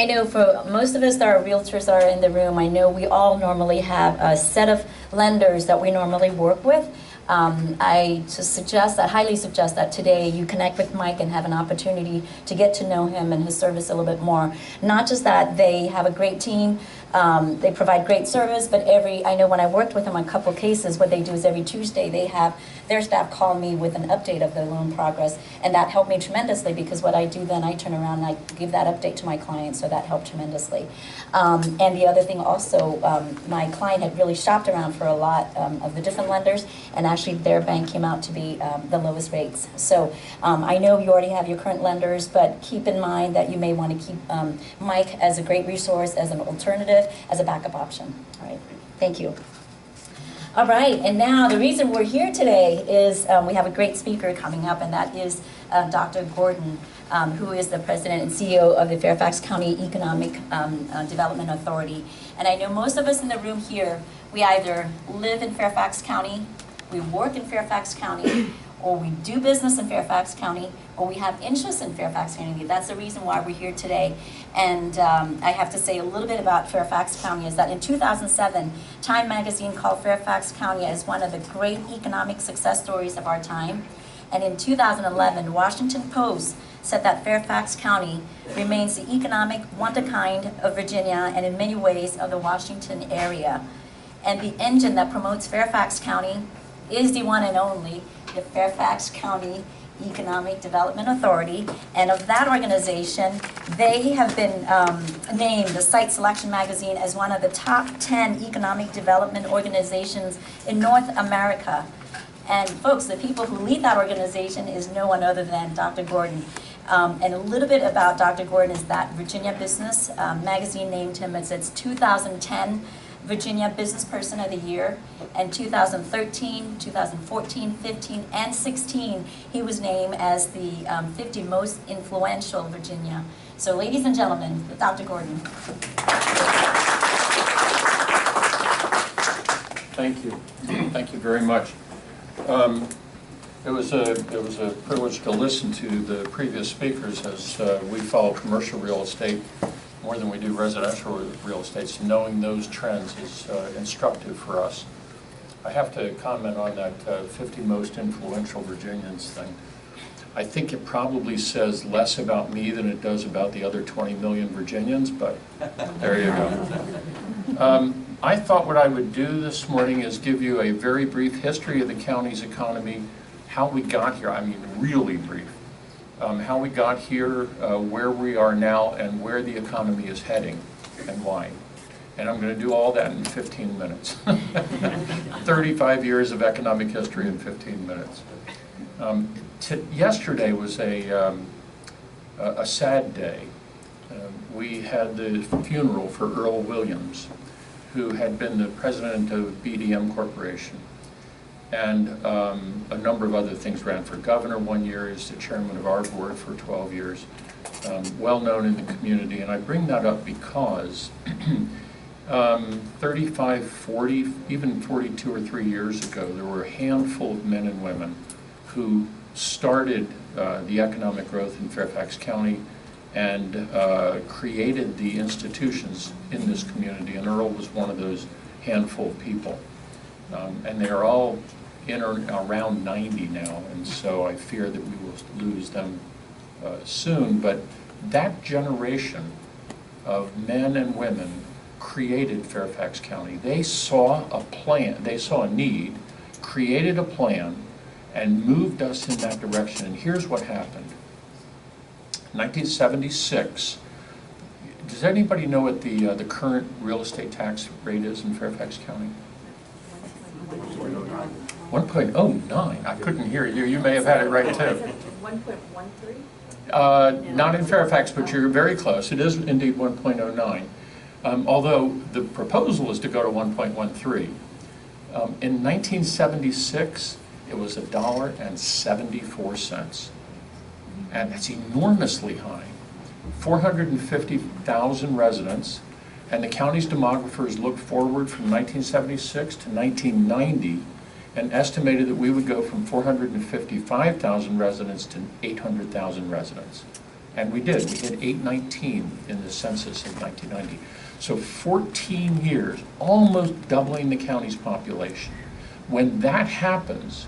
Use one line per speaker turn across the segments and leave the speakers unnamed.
I know for most of us that are realtors that are in the room, I know we all normally have a set of lenders that we normally work with. I just highly suggest that today you connect with Mike and have an opportunity to get to know him and his service a little bit more. Not just that they have a great team, they provide great service, but I know when I worked with them on a couple cases, what they do is every Tuesday they have their staff call me with an update of their loan progress, and that helped me tremendously because what I do then, I turn around and I give that update to my clients, so that helped tremendously. And the other thing also, my client had really shopped around for a lot of the different lenders, and actually their bank came out to be the lowest rates. So I know you already have your current lenders, but keep in mind that you may want to keep Mike as a great resource, as an alternative, as a backup option. All right, thank you. All right, and now the reason we're here today is we have a great speaker coming up, and that is Dr. Gordon, who is the president and CEO of the Fairfax County Economic Development Authority. And I know most of us in the room here, we either live in Fairfax County, we work in Fairfax County, or we do business in Fairfax County, or we have interest in Fairfax County. That's the reason why we're here today. And I have to say a little bit about Fairfax County is that in 2007, Time magazine called Fairfax County as one of the great economic success stories of our time. And in 2011, Washington Post said that Fairfax County remains the economic one-of-a-kind of Virginia and in many ways of the Washington area. And the engine that promotes Fairfax County is the one and only the Fairfax County Economic Development Authority, and of that organization, they have been named the Site Selection Magazine as one of the top 10 economic development organizations in North America. And folks, the people who lead that organization is no one other than Dr. Gordon. And a little bit about Dr. Gordon is that Virginia Business Magazine named him as its 2010 Virginia Business Person of the Year, and 2013, 2014, 15, and 16, he was named as the 50 most influential Virginia. So ladies and gentlemen, Dr. Gordon.
Thank you. Thank you very much. It was a privilege to listen to the previous speakers as we follow commercial real estate more than we do residential real estate, so knowing those trends is instructive for us. I have to comment on that 50 most influential Virginians thing. I think it probably says less about me than it does about the other 20 million Virginians, but there you go. I thought what I would do this morning is give you a very brief history of the county's economy, how we got here, I mean really brief. How we got here, where we are now, and where the economy is heading, and why. And I'm going to do all that in 15 minutes. 35 years of economic history in 15 minutes. Yesterday was a sad day. We had the funeral for Earl Williams, who had been the president of BDM Corporation. And a number of other things. Ran for governor 1 year, is the chairman of our board for 12 years, well known in the community. And I bring that up because 35, 40, even 42 or 3 years ago, there were a handful of men and women who started the economic growth in Fairfax County and created the institutions in this community. And Earl was one of those handful of people. And they are all in or around 90 now, and so I fear that we will lose them soon. But that generation of men and women created Fairfax County. They saw a plan, they saw a need, created a plan, and moved us in that direction. And here's what happened. 1976, does anybody know what the current real estate tax rate is in Fairfax County? 1.09. I couldn't hear you. You may have had it right too. 1.13? Not in Fairfax, but you're very close. It is indeed 1.09. Although the proposal is to go to 1.13. In 1976, it was $1.74. And that's enormously high. 450,000 residents. And the county's demographers looked forward from 1976 to 1990 and estimated that we would go from 455,000 residents to 800,000 residents. And we did. We hit 819 in the census in 1990. So 14 years, almost doubling the county's population. When that happens,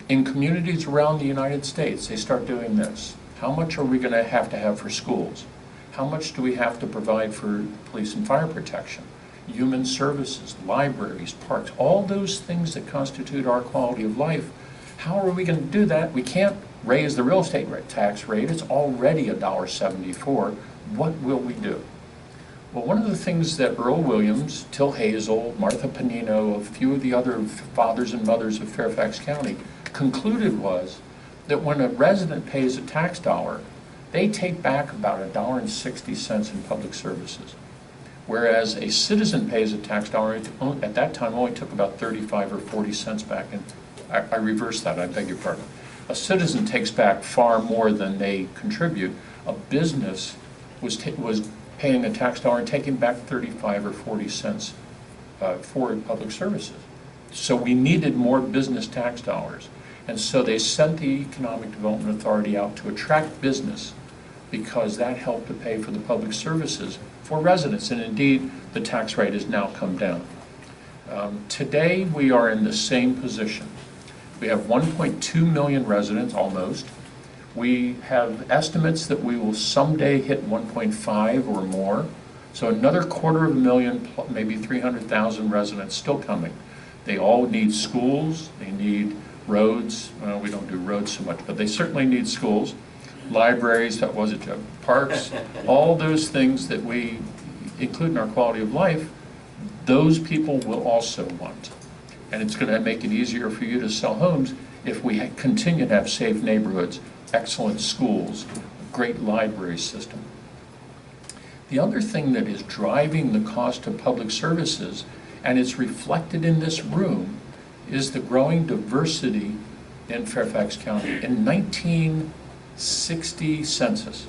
in communities around the United States, they start doing this. How much are we going to have for schools? How much do we have to provide for police and fire protection? Human services, libraries, parks, all those things that constitute our quality of life. How are we going to do that? We can't raise the real estate tax rate. It's already $1.74. What will we do? Well, one of the things that Earl Williams, Till Hazel, Martha Panino, a few of the other fathers and mothers of Fairfax County concluded was that when a resident pays a tax dollar, they take back about $1.60 in public services. Whereas a citizen pays a tax dollar, at that time only took about 35 or 40 cents back. And I reversed that, I beg your pardon. A citizen takes back far more than they contribute. A business was paying a tax dollar and taking back 35 or 40 cents for public services. So we needed more business tax dollars. And so they sent the Economic Development Authority out to attract business because that helped to pay for the public services for residents. And indeed, the tax rate has now come down. Today, we are in the same position. We have 1.2 million residents, almost. We have estimates that we will someday hit 1.5 or more. So another 250,000, maybe 300,000 residents still coming. They all need schools, they need roads. Well, we don't do roads so much, but they certainly need schools, libraries, parks, all those things that we include in our quality of life, those people will also want. And it's going to make it easier for you to sell homes if we continue to have safe neighborhoods, excellent schools, a great library system. The other thing that is driving the cost of public services, and it's reflected in this room, is the growing diversity in Fairfax County. In 1960 census,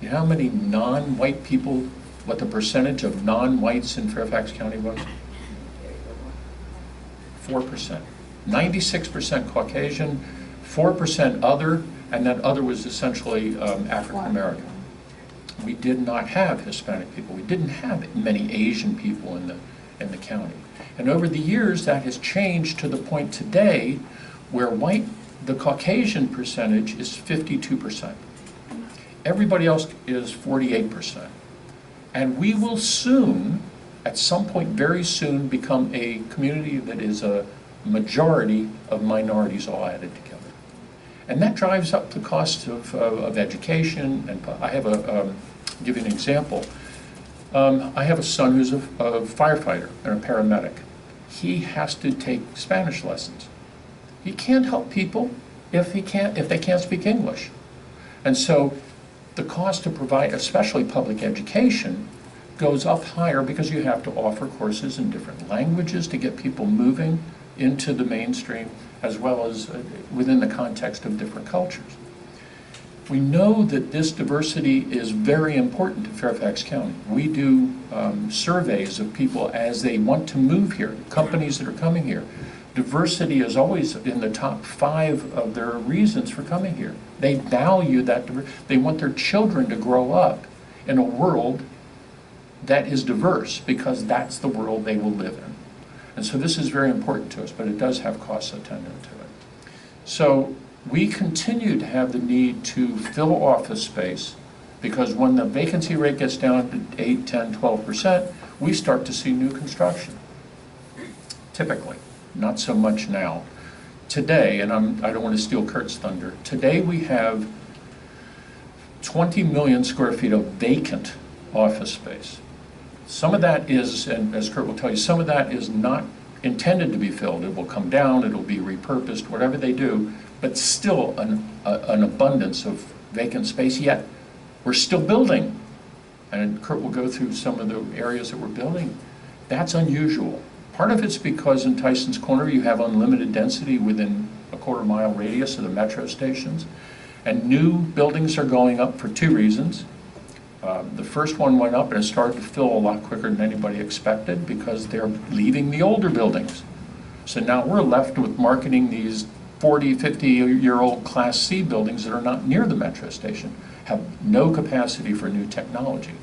you know how many non-white people, what the percentage of non-whites in Fairfax County was? 4%. 96% Caucasian, 4% other, and that other was essentially African American. We did not have Hispanic people. We didn't have many Asian people in the county. And over the years, that has changed to the point today where the Caucasian percentage is 52%. Everybody else is 48%. And we will soon, at some point very soon, become a community that is a majority of minorities all added together. And that drives up the cost of education. And I have give you an example. I have a son who's a firefighter and a paramedic. He has to take Spanish lessons. He can't help people if they can't speak English. And so the cost to provide, especially public education, goes up higher because you have to offer courses in different languages to get people moving into the mainstream, as well as within the context of different cultures. We know that this diversity is very important to Fairfax County. We do surveys of people as they want to move here, companies that are coming here. Diversity is always in the top 5 of their reasons for coming here. They value that diversity. They want their children to grow up in a world that is diverse because that's the world they will live in. And so this is very important to us, but it does have costs attendant to it. So we continue to have the need to fill office space because when the vacancy rate gets down to 8, 10, 12%, we start to see new construction. Typically, not so much now. Today, and I don't want to steal Kurt's thunder, today we have 20 million square feet of vacant office space. Some of that is, and as Kurt will tell you, some of that is not intended to be filled. It will come down, it'll be repurposed, whatever they do, but still an abundance of vacant space, yet we're still building. And Kurt will go through some of the areas that we're building. That's unusual. Part of it's because in Tyson's Corner you have unlimited density within a quarter-mile radius of the metro stations. And new buildings are going up for 2 reasons. The first one went up and it started to fill a lot quicker than anybody expected because they're leaving the older buildings. So now we're left with marketing these 40, 50-year-old Class C buildings that are not near the metro station have no capacity for new technology.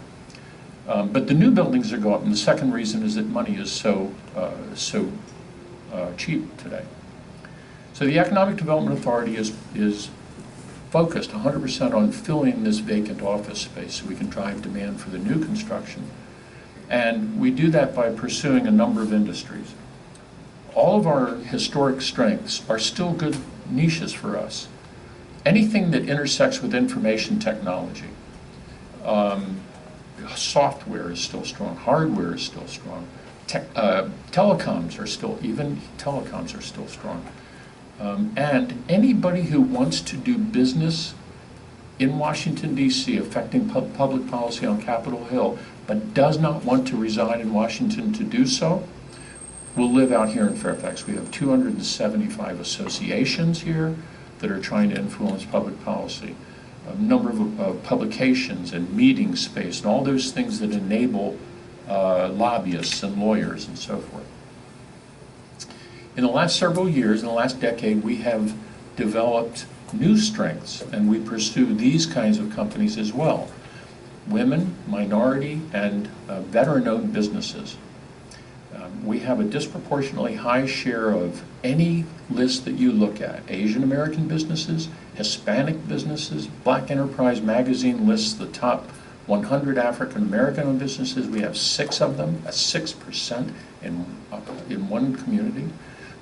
But the new buildings are going up, and the second reason is that money is so cheap today. So the Economic Development Authority is focused 100% on filling this vacant office space so we can drive demand for the new construction. And we do that by pursuing a number of industries. All of our historic strengths are still good niches for us. Anything that intersects with information technology, software is still strong, hardware is still strong, telecoms are still strong. And anybody who wants to do business in Washington, D.C., affecting public policy on Capitol Hill, but does not want to reside in Washington to do so, will live out here in Fairfax. We have 275 associations here that are trying to influence public policy. A number of publications and meeting space and all those things that enable lobbyists and lawyers and so forth. In the last several years, in the last decade, we have developed new strengths, and we pursue these kinds of companies as well. Women, minority, and veteran-owned businesses. We have a disproportionately high share of any list that you look at. Asian American businesses, Hispanic businesses, Black Enterprise Magazine lists the top 100 African American businesses. We have 6 of them, that's 6% in one community.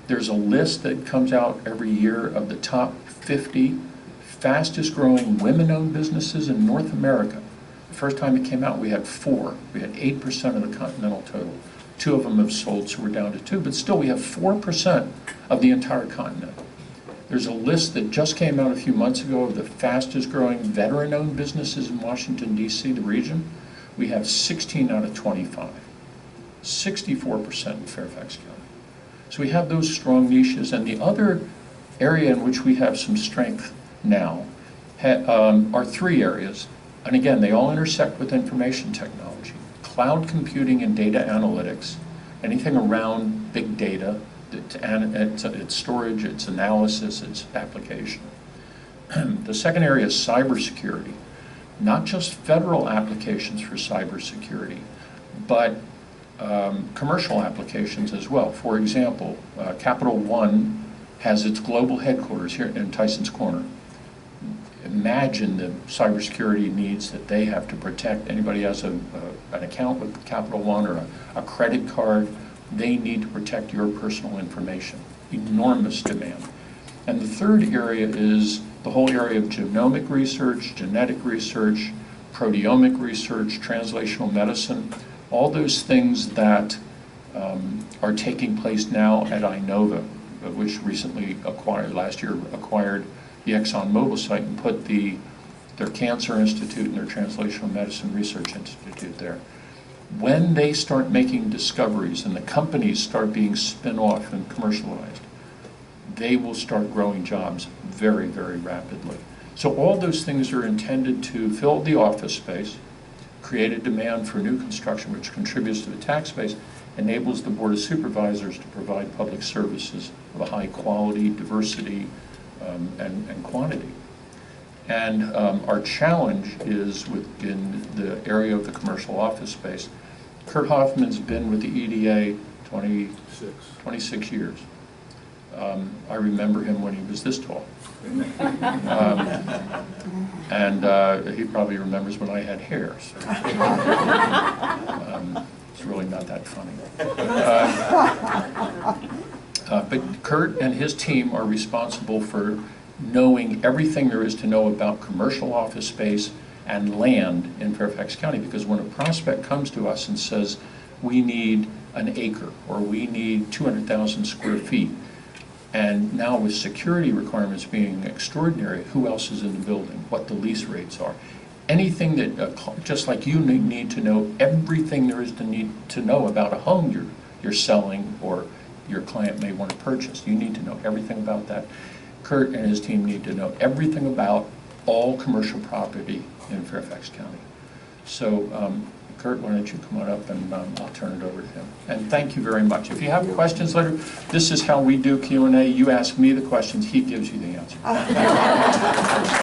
There's a list that comes out every year of the top 50 fastest growing women-owned businesses in North America. The first time it came out, we had 4. We had 8% of the continental total. 2 of them have sold, so we're down to 2, but still we have 4% of the entire continent. There's a list that just came out a few months ago of the fastest growing veteran-owned businesses in Washington, D.C., the region. We have 16 out of 25, 64% in Fairfax County. So we have those strong niches, and the other area in which we have some strength now are 3 areas, and again, they all intersect with information technology. Cloud computing and data analytics, anything around big data, its storage, its analysis, its application. The second area is cybersecurity, not just federal applications for cybersecurity, but commercial applications as well. For example, Capital One has its global headquarters here in Tyson's Corner. Imagine the cybersecurity needs that they have to protect. Anybody has an account with Capital One or a credit card, they need to protect your personal information. Enormous demand. And the third area is the whole area of genomic research, genetic research, proteomic research, translational medicine, all those things that are taking place now at Inova, which recently last year acquired the ExxonMobil site and put their Cancer Institute and their Translational Medicine Research Institute there. When they start making discoveries and the companies start being spin off and commercialized, they will start growing jobs very, very rapidly. So all those things are intended to fill the office space, create a demand for new construction, which contributes to the tax base, enables the Board of Supervisors to provide public services of a high quality, diversity, and quantity. And our challenge is within the area of the commercial office space. Kurt Hoffman's been with the EDA 26 years. I remember him when he was this tall. And he probably remembers when I had hair. So. It's really not that funny. But Kurt and his team are responsible for knowing everything there is to know about commercial office space and land in Fairfax County, because when a prospect comes to us and says, we need an acre or we need 200,000 square feet, and now with security requirements being extraordinary, who else is in the building, what the lease rates are, anything that, just like you need to know everything there is to know about a home you're selling or your client may want to purchase. You need to know everything about that. Kurt and his team need to know everything about all commercial property in Fairfax County. So Kurt, why don't you come on up and I'll turn it over to him. And thank you very much. If you have questions later, this is how we do Q&A. You ask me the questions, he gives you the answer.